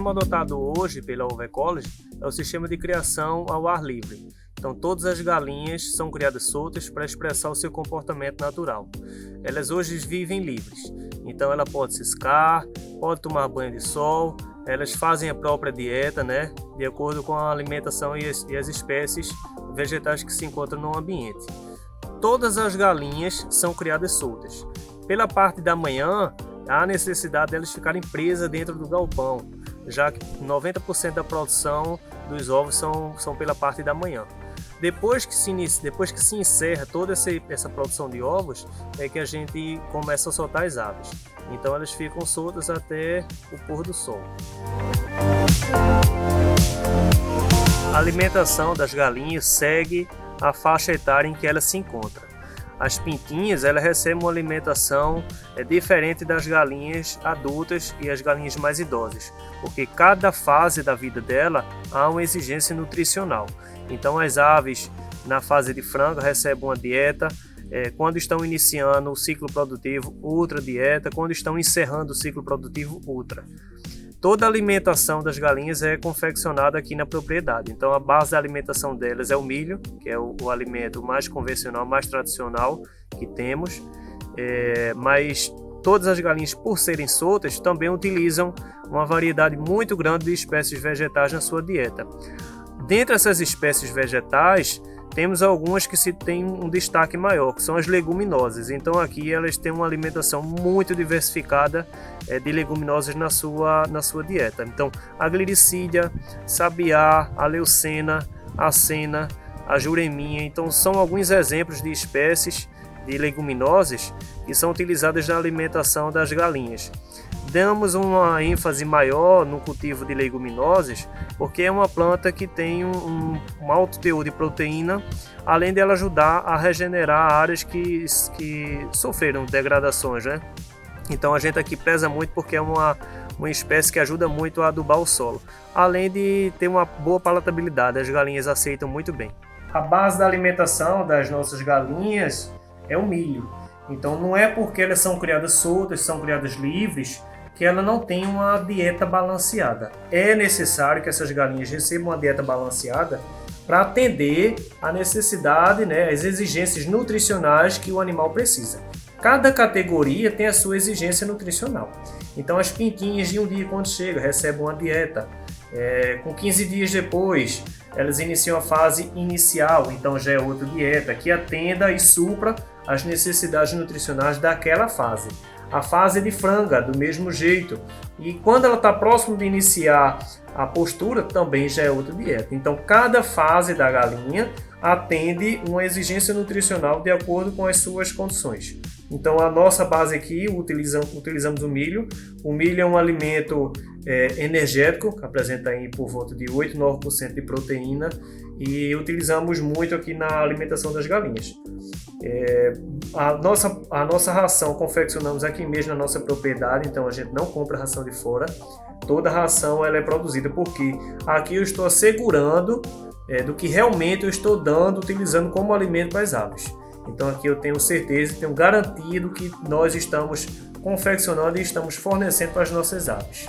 sistema adotado hoje pela Oviculture é o sistema de criação ao ar livre. Então, todas as galinhas são criadas soltas para expressar o seu comportamento natural. Elas hoje vivem livres, então ela pode ciscar, pode tomar banho de sol, elas fazem a própria dieta, né, de acordo com a alimentação e as espécies vegetais que se encontram no ambiente. Todas as galinhas são criadas soltas. Pela parte da manhã, há necessidade delas ficarem presas dentro do galpão, já que 90% da produção dos ovos são pela parte da manhã. Depois que se encerra toda essa produção de ovos, é que a gente começa a soltar as aves. Então elas ficam soltas até o pôr do sol. A alimentação das galinhas segue a faixa etária em que ela se encontra. As pintinhas elas recebem uma alimentação diferente das galinhas adultas e as galinhas mais idosas, porque cada fase da vida dela há uma exigência nutricional. Então as aves na fase de frango recebem uma dieta, quando estão iniciando o ciclo produtivo, outra dieta, quando estão encerrando o ciclo produtivo, outra. Toda a alimentação das galinhas é confeccionada aqui na propriedade. Então a base da alimentação delas é o milho, que é o alimento mais convencional, mais tradicional que temos. Mas todas as galinhas, por serem soltas, também utilizam uma variedade muito grande de espécies vegetais na sua dieta. Dentre essas espécies vegetais, temos algumas que têm um destaque maior, que são as leguminosas. Então aqui elas têm uma alimentação muito diversificada de leguminosas na sua dieta. Então a glicídia, sabiá, a leucena, a acena, a jureminha. Então são alguns exemplos de espécies de leguminosas que são utilizadas na alimentação das galinhas. Damos uma ênfase maior no cultivo de leguminosas porque é uma planta que tem um alto teor de proteína, além dela ajudar a regenerar áreas que sofreram degradações, né? Então a gente aqui preza muito porque é uma espécie que ajuda muito a adubar o solo, além de ter uma boa palatabilidade, as galinhas aceitam muito bem. A base da alimentação das nossas galinhas é o milho. Então não é porque elas são criadas soltas, são criadas livres, que ela não tem uma dieta balanceada. É necessário que essas galinhas recebam uma dieta balanceada para atender à necessidade, né, as exigências nutricionais que o animal precisa. Cada categoria tem a sua exigência nutricional. Então as pintinhas de um dia quando chegam recebem uma dieta. Com 15 dias depois, elas iniciam a fase inicial, então já é outra dieta que atenda e supra as necessidades nutricionais daquela fase. A fase de franga, do mesmo jeito. E quando ela está próximo de iniciar a postura, também já é outra dieta. Então, cada fase da galinha atende uma exigência nutricional de acordo com as suas condições. Então, a nossa base aqui, utilizamos o milho. O milho é um alimento energético, que apresenta aí por volta de 8, 9% de proteína. E utilizamos muito aqui na alimentação das galinhas. A nossa ração confeccionamos aqui mesmo na nossa propriedade, então a gente não compra ração de fora. Toda a ração ela é produzida porque aqui eu estou assegurando do que realmente eu estou dando, utilizando como alimento para as aves. Então aqui eu tenho certeza, tenho garantia do que nós estamos confeccionando e estamos fornecendo para as nossas aves.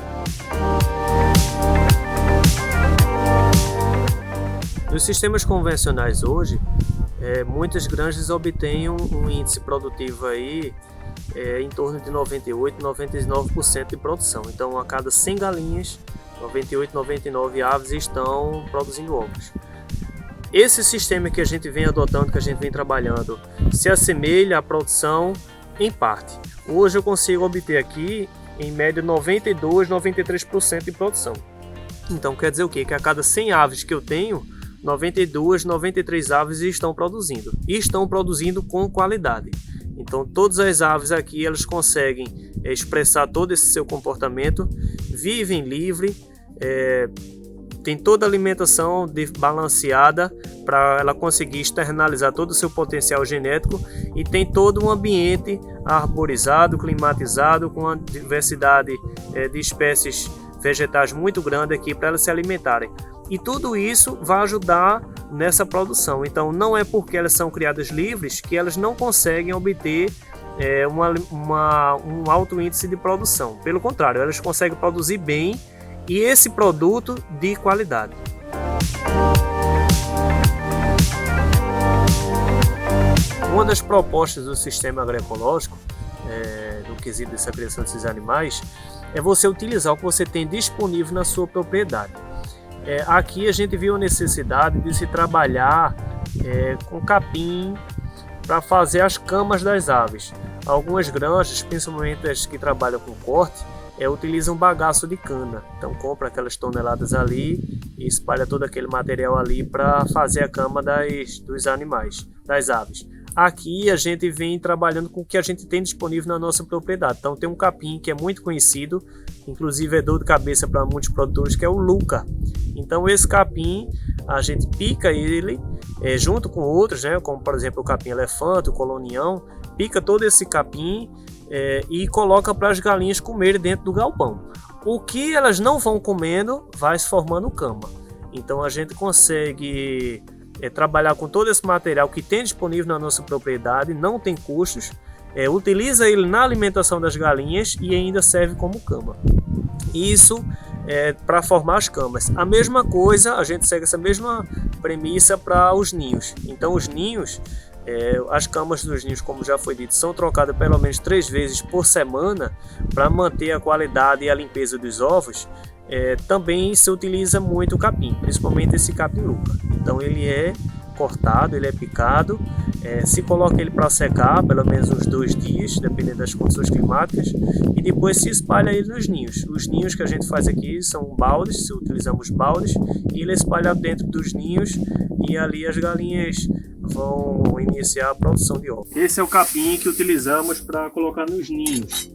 Nos sistemas convencionais hoje, muitas granjas obtêm um índice produtivo aí em torno de 98, 99% de produção. Então, a cada 100 galinhas, 98, 99 aves estão produzindo ovos. Esse sistema que a gente vem adotando, que a gente vem trabalhando, se assemelha à produção em parte. Hoje eu consigo obter aqui, em média, 92, 93% de produção. Então, quer dizer o quê? Que a cada 100 aves que eu tenho, 92, 93 aves estão produzindo. E estão produzindo com qualidade. Então, todas as aves aqui, elas conseguem expressar todo esse seu comportamento, vivem livre, tem toda a alimentação balanceada para ela conseguir externalizar todo o seu potencial genético e tem todo um ambiente arborizado, climatizado, com uma diversidade de espécies vegetais muito grande aqui para elas se alimentarem. E tudo isso vai ajudar nessa produção. Então não é porque elas são criadas livres que elas não conseguem obter um alto índice de produção. Pelo contrário, elas conseguem produzir bem e esse produto de qualidade. Uma das propostas do sistema agroecológico, no quesito dessa criação desses animais, é você utilizar o que você tem disponível na sua propriedade. Aqui a gente viu a necessidade de se trabalhar com capim para fazer as camas das aves. Algumas granjas, principalmente as que trabalham com corte, utilizam bagaço de cana. Então compra aquelas toneladas ali e espalha todo aquele material ali para fazer a cama dos animais, das aves. Aqui a gente vem trabalhando com o que a gente tem disponível na nossa propriedade. Então tem um capim que é muito conhecido, inclusive é dor de cabeça para muitos produtores, que é o Luca. Então esse capim a gente pica ele junto com outros, né, como por exemplo o capim elefante, o colonião, pica todo esse capim e coloca para as galinhas comerem dentro do galpão. O que elas não vão comendo vai se formando cama. Então a gente consegue trabalhar com todo esse material que tem disponível na nossa propriedade, não tem custos, utiliza ele na alimentação das galinhas e ainda serve como cama. Isso para formar as camas. A mesma coisa, a gente segue essa mesma premissa para os ninhos. Então os ninhos, as camas dos ninhos, como já foi dito, são trocadas pelo menos 3 vezes por semana para manter a qualidade e a limpeza dos ovos. Também se utiliza muito o capim, principalmente esse capim Luca. Então ele é cortado, ele é picado, se coloca ele para secar pelo menos uns 2 dias, dependendo das condições climáticas, e depois se espalha ele nos ninhos. Os ninhos que a gente faz aqui são baldes, utilizamos baldes, e ele é espalhado dentro dos ninhos, e ali as galinhas vão iniciar a produção de ovos. Esse é o capim que utilizamos para colocar nos ninhos.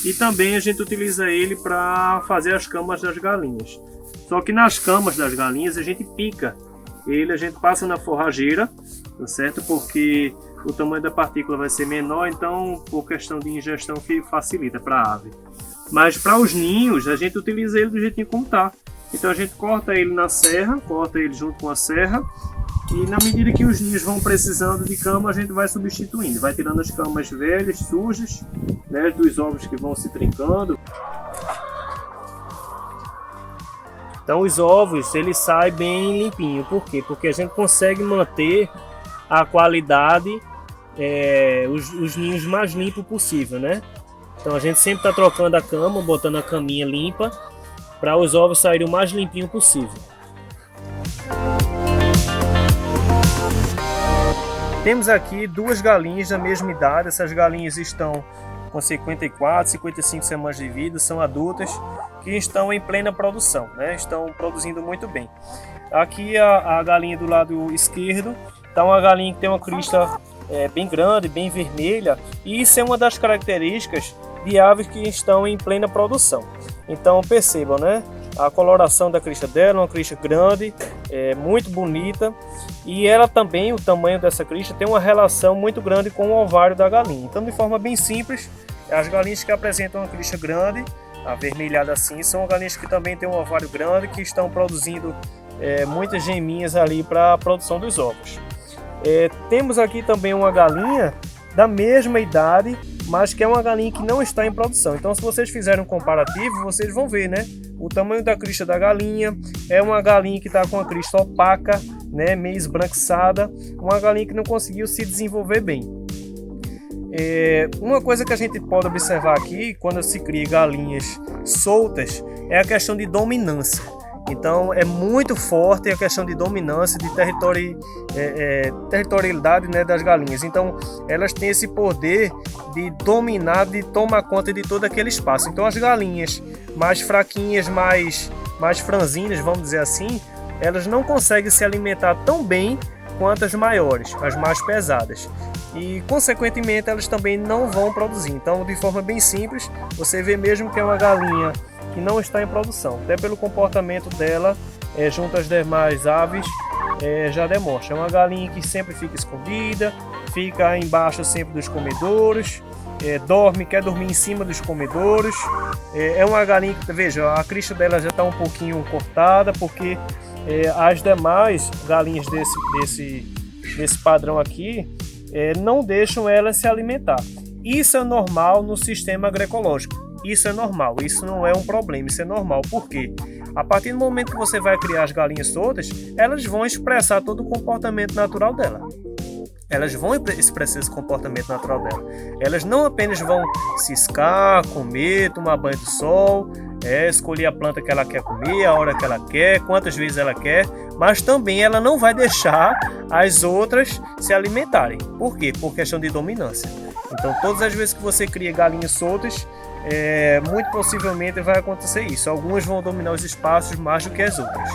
E também a gente utiliza ele para fazer as camas das galinhas. Só que nas camas das galinhas a gente pica ele, a gente passa na forrageira, tá certo? Porque o tamanho da partícula vai ser menor, então por questão de ingestão facilita para a ave. Mas para os ninhos a gente utiliza ele do jeitinho como tá. Então a gente corta ele na serra, corta ele junto com a serra, e na medida que os ninhos vão precisando de cama, a gente vai substituindo, vai tirando as camas velhas, sujas, né, dos ovos que vão se trincando. Então os ovos, eles saem bem limpinho. Por quê? Porque a gente consegue manter a qualidade, os ninhos mais limpos possível, né? Então a gente sempre está trocando a cama, botando a caminha limpa, para os ovos saírem o mais limpinho possível. Temos aqui 2 galinhas da mesma idade. Essas galinhas estão com 54, 55 semanas de vida, são adultas, que estão em plena produção, né? Estão produzindo muito bem. Aqui a galinha do lado esquerdo está uma galinha que tem uma crista bem grande, bem vermelha, e isso é uma das características de aves que estão em plena produção. Então percebam, né? A coloração da crista dela, uma crista grande, muito bonita, e ela também, o tamanho dessa crista tem uma relação muito grande com o ovário da galinha. Então, de forma bem simples, as galinhas que apresentam uma crista grande, avermelhada assim, são galinhas que também têm um ovário grande, que estão produzindo muitas geminhas ali para a produção dos ovos. Temos aqui também uma galinha da mesma idade, mas que é uma galinha que não está em produção. Então, se vocês fizerem um comparativo, vocês vão ver, né? O tamanho da crista da galinha é uma galinha que está com a crista opaca, né? Meio esbranquiçada, uma galinha que não conseguiu se desenvolver bem. Uma coisa que a gente pode observar aqui, quando se cria galinhas soltas, é a questão de dominância. Então é muito forte a questão de dominância, de territorialidade, né, das galinhas. Então elas têm esse poder de dominar, de tomar conta de todo aquele espaço. Então as galinhas mais fraquinhas, mais franzinas, vamos dizer assim, elas não conseguem se alimentar tão bem quanto as maiores, as mais pesadas. E consequentemente elas também não vão produzir. Então, de forma bem simples, você vê mesmo que é uma galinha que não está em produção, até pelo comportamento dela junto às demais aves, já demonstra. É uma galinha que sempre fica escondida, fica embaixo sempre dos comedouros, quer dormir em cima dos comedouros. É uma galinha que, veja, a crista dela já está um pouquinho cortada, porque as demais galinhas desse padrão aqui não deixam ela se alimentar. Isso é normal no sistema agroecológico. isso é normal, isso não é um problema, isso é normal. Por quê? A partir do momento que você vai criar as galinhas soltas, elas vão expressar todo o comportamento natural dela. Elas vão expressar esse comportamento natural dela. Elas não apenas vão ciscar, comer, tomar banho do sol, escolher a planta que ela quer comer, a hora que ela quer, quantas vezes ela quer, mas também ela não vai deixar as outras se alimentarem. Por quê? Por questão de dominância. Então, todas as vezes que você cria galinhas soltas, muito possivelmente vai acontecer isso. Algumas vão dominar os espaços mais do que as outras.